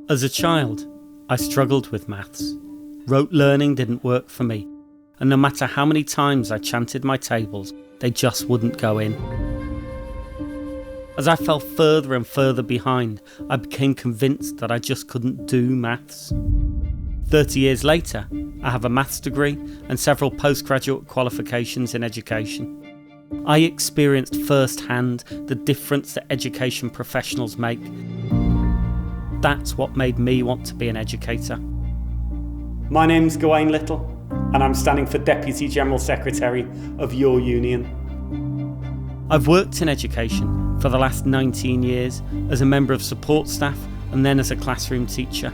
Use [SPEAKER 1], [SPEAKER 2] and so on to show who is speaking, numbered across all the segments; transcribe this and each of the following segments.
[SPEAKER 1] As a child, I struggled with maths. Rote learning didn't work for me, and no matter how many times I chanted my tables, they just wouldn't go in. As I fell further and further behind, I became convinced that I just couldn't do maths. 30 years later, I have a maths degree and several postgraduate qualifications in education. I experienced firsthand the difference that education professionals make. That's what made me want to be an educator. My name's Gawain and I'm standing for Deputy General Secretary of your union. I've worked in education for the last 19 years as a member of support staff and then as a classroom teacher.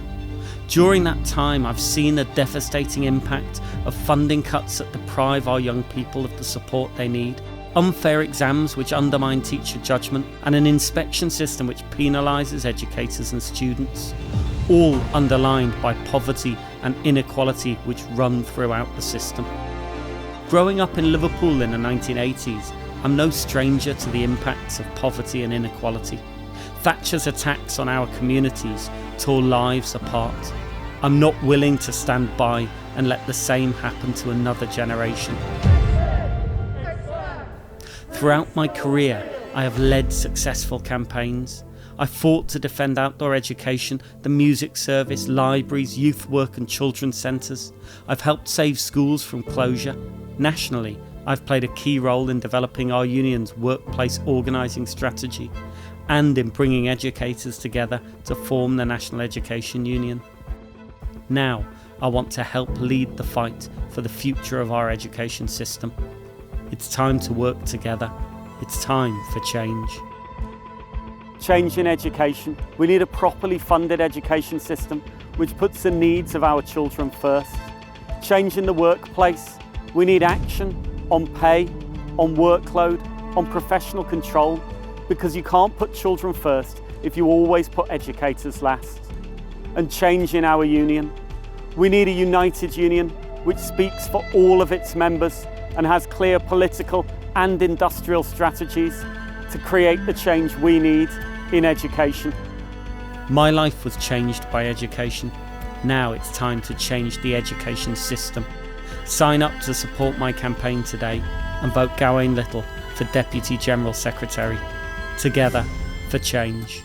[SPEAKER 1] During that time, I've seen the devastating impact of funding cuts that deprive our young people of the support they need, unfair exams which undermine teacher judgment, and an inspection system which penalises educators and students, all underlined by poverty and inequality which run throughout the system. Growing up in Liverpool in the 1980s, I'm no stranger to the impacts of poverty and inequality. Thatcher's attacks on our communities tore lives apart. I'm not willing to stand by and let the same happen to another generation. Throughout my career, I have led successful campaigns. I fought to defend outdoor education, the music service, libraries, youth work and children's centres. I've helped save schools from closure. Nationally, I've played a key role in developing our union's workplace organising strategy and in bringing educators together to form the National Education Union. Now, I want to help lead the fight for the future of our education system. It's time to work together. It's time for change. Change in education. We need a properly funded education system which puts the needs of our children first. Change in the workplace. We need action on pay, on workload, on professional control, because you can't put children first if you always put educators last. And change in our union. We need a united union which speaks for all of its members and has clear political and industrial strategies to create the change we need in education. My life was changed by education. Now it's time to change the education system. Sign up to support my campaign today and vote Gawain for Deputy General Secretary. Together for change.